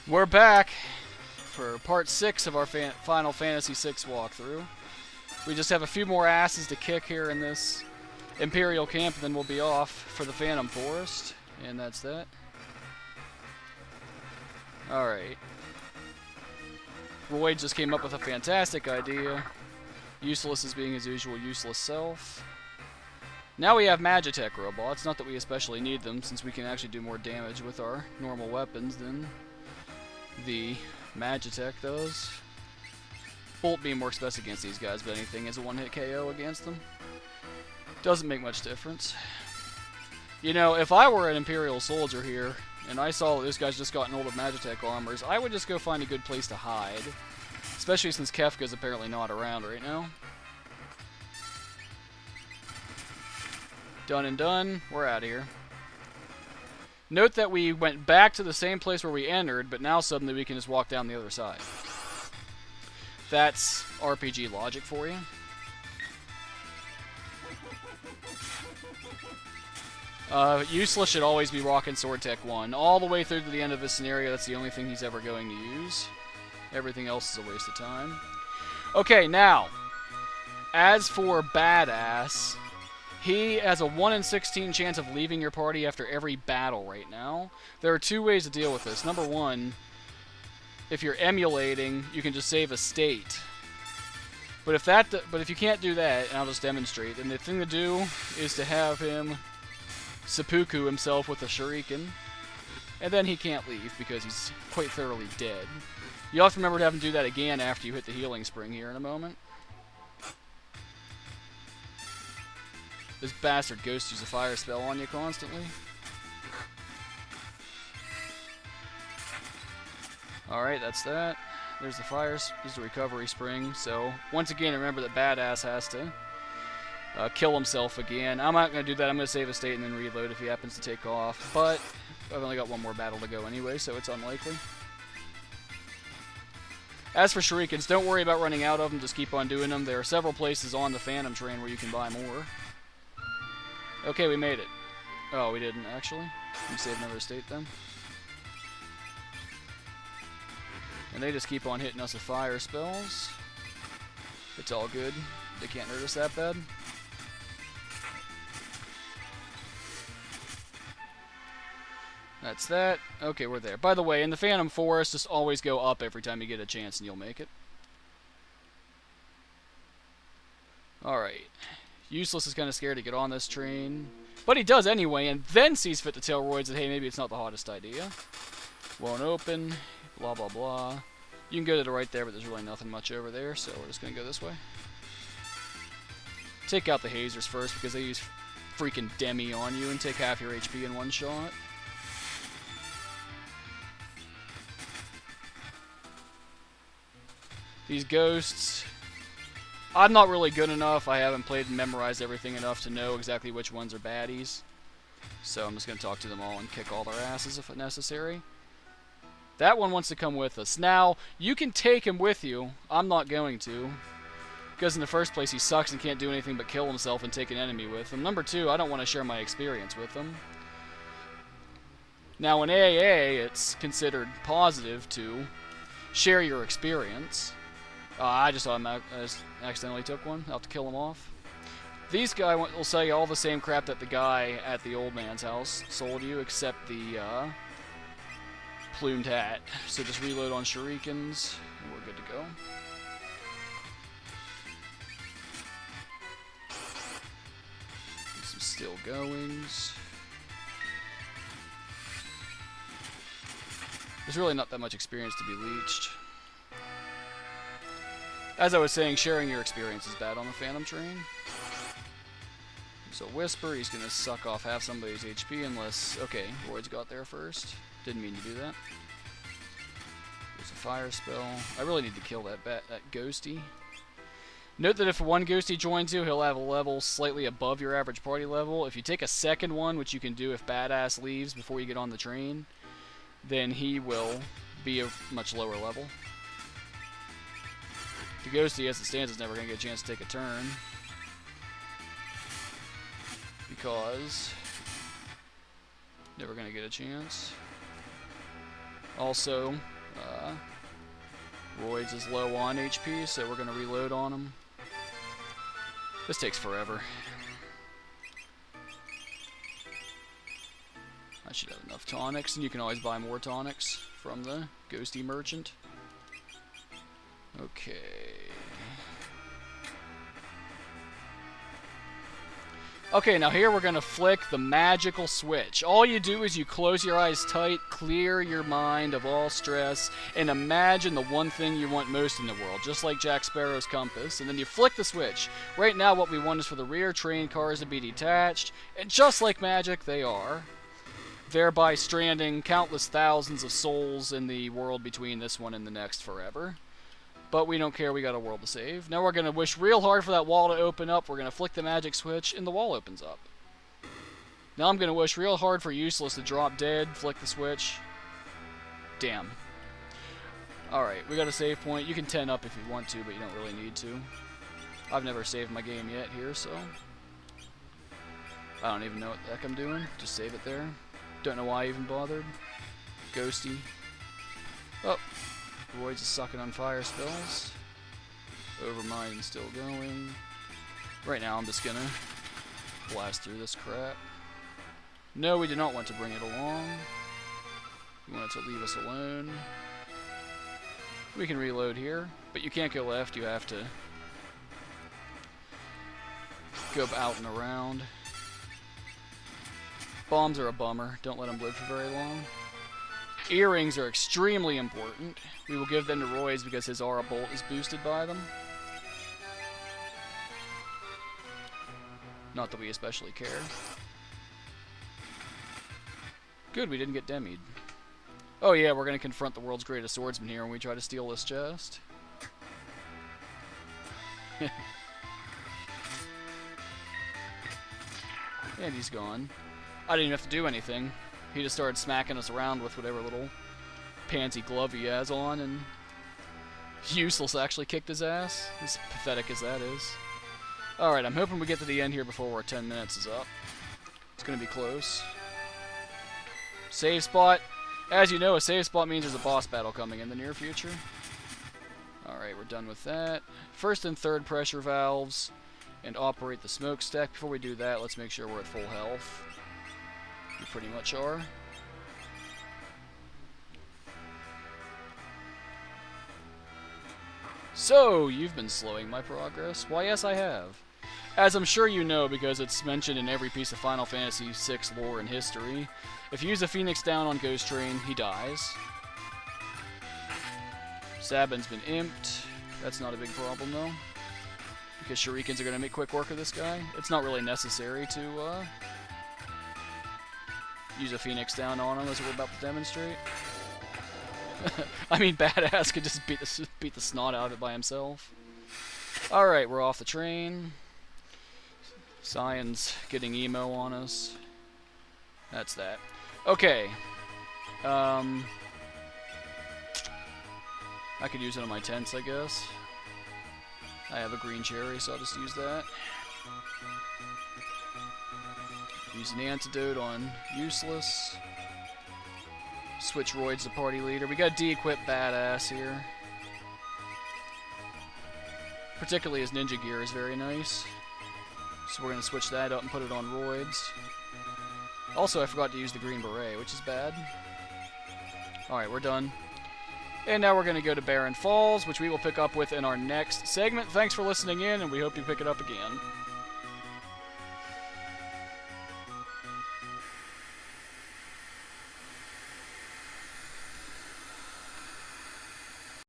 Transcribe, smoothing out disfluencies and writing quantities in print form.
We're back for part 6 of our Final Fantasy VI walkthrough. We just have a few more asses to kick here in this Imperial camp, and then we'll be off for the Phantom Forest. And that's that. Alright. Roids just came up with a fantastic idea. Useless as being his usual useless self. Now we have Magitech robots. Not that we especially need them, since we can actually do more damage with our normal weapons than the Magitech does. Bolt Beam works best against these guys, but anything is a one-hit KO against them. Doesn't make much difference. You know, if I were an Imperial soldier here, and I saw that this guy's just gotten hold of Magitech armors, I would just go find a good place to hide. Especially since Kefka's apparently not around right now. Done and done. We're out of here. Note that we went back to the same place where we entered, but now suddenly we can just walk down the other side. That's RPG logic for you. Useless should always be rocking Sword Tech 1. All the way through to the end of this scenario, that's the only thing he's ever going to use. Everything else is a waste of time. Okay, now, as for Badass, he has a 1 in 16 chance of leaving your party after every battle right now. There are two ways to deal with this. Number one, if you're emulating, you can just save a state. But if you can't do that, and I'll just demonstrate, then the thing to do is to have him seppuku himself with a shuriken, and then he can't leave because he's quite thoroughly dead. You'll have to remember to have him do that again after you hit the healing spring here in a moment. This bastard ghost uses a fire spell on you constantly. Alright, that's that. There's the recovery spring. So, once again, remember that Badass has to kill himself again. I'm not going to do that. I'm going to save a state and then reload if he happens to take off. But I've only got one more battle to go anyway, so it's unlikely. As for shurikens, don't worry about running out of them. Just keep on doing them. There are several places on the Phantom train where you can buy more. Okay, we made it. Oh, we didn't, actually. We saved another state then. And they just keep on hitting us with fire spells. It's all good. They can't hurt us that bad. That's that. Okay, we're there. By the way, in the Phantom Forest, just always go up every time you get a chance and you'll make it. Alright. Useless is kind of scared to get on this train. But he does anyway, and then sees fit to tell Roids that, hey, maybe it's not the hottest idea. Won't open. Blah, blah, blah. You can go to the right there, but there's really nothing much over there, so we're just going to go this way. Take out the hazers first, because they use freaking Demi on you and take half your HP in one shot. These ghosts, I'm not really good enough. I haven't played and memorized everything enough to know exactly which ones are baddies. So I'm just going to talk to them all and kick all their asses if necessary. That one wants to come with us. Now, you can take him with you. I'm not going to. Because in the first place, he sucks and can't do anything but kill himself and take an enemy with him. Number two, I don't want to share my experience with him. Now, in AA, it's considered positive to share your experience. I just accidentally took one. I'll have to kill him off. These guys will sell you all the same crap that the guy at the old man's house sold you, except the plumed hat. So just reload on shurikens, and we're good to go. Some still goings. There's really not that much experience to be leached. As I was saying, sharing your experience is bad on the Phantom train. So Whisper, he's going to suck off half somebody's HP unless... Okay, Roids got there first. Didn't mean to do that. There's a fire spell. I really need to kill that ghosty. Note that if one ghosty joins you, he'll have a level slightly above your average party level. If you take a second one, which you can do if Badass leaves before you get on the train, then he will be a much lower level. The ghosty, as it stands, is never going to get a chance to take a turn. Because... never going to get a chance. Also, Roids is low on HP, so we're going to reload on him. This takes forever. I should have enough tonics, and you can always buy more tonics from the ghosty merchant. Okay. Okay, now here we're going to flick the magical switch. All you do is you close your eyes tight, clear your mind of all stress, and imagine the one thing you want most in the world, just like Jack Sparrow's compass, and then you flick the switch. Right now what we want is for the rear train cars to be detached, and just like magic, they are, thereby stranding countless thousands of souls in the world between this one and the next forever. But we don't care, we got a world to save. Now we're going to wish real hard for that wall to open up. We're going to flick the magic switch, and the wall opens up. Now I'm going to wish real hard for Useless to drop dead, flick the switch. Damn. Alright, we got a save point. You can 10 up if you want to, but you don't really need to. I've never saved my game yet here, so I don't even know what the heck I'm doing. Just save it there. Don't know why I even bothered. Ghosty. Oh. Roids is sucking on fire spells. Overmind still going. Right now I'm just gonna blast through this crap. No, we do not want to bring it along. We want it to leave us alone. We can reload here, but you can't go left, you have to go out and around. Bombs are a bummer, don't let them live for very long. Earrings are extremely important. We will give them to Roids because his aura bolt is boosted by them. Not that we especially care. Good, we didn't get demied. Oh yeah, we're going to confront the world's greatest swordsman here when we try to steal this chest. And he's gone. I didn't even have to do anything. He just started smacking us around with whatever little pansy glove he has on, and Useless actually kicked his ass. As pathetic as that is. Alright, I'm hoping we get to the end here before our 10 minutes is up. It's going to be close. Save spot. As you know, a save spot means there's a boss battle coming in the near future. Alright, we're done with that. First and third pressure valves, and operate the smokestack. Before we do that, let's make sure we're at full health. We pretty much are. So, you've been slowing my progress? Why, yes, I have. As I'm sure you know, because it's mentioned in every piece of Final Fantasy VI lore and history, if you use a Phoenix down on Ghost Train, he dies. Sabin's been imped. That's not a big problem, though. Because shurikens are going to make quick work of this guy. It's not really necessary to, use a Phoenix down on him, as we're about to demonstrate. I mean, Badass could just beat the snot out of it by himself. Alright, we're off the train. Cyan's getting emo on us. That's that. Okay. I could use it on my tents, I guess. I have a green cherry, so I'll just use that. Use an antidote on Useless. Switch Roids to party leader. We got de-equip Badass here. Particularly his ninja gear is very nice. So we're going to switch that up and put it on Roids. Also, I forgot to use the green beret, which is bad. Alright, we're done. And now we're going to go to Barren Falls, which we will pick up with in our next segment. Thanks for listening in, and we hope you pick it up again.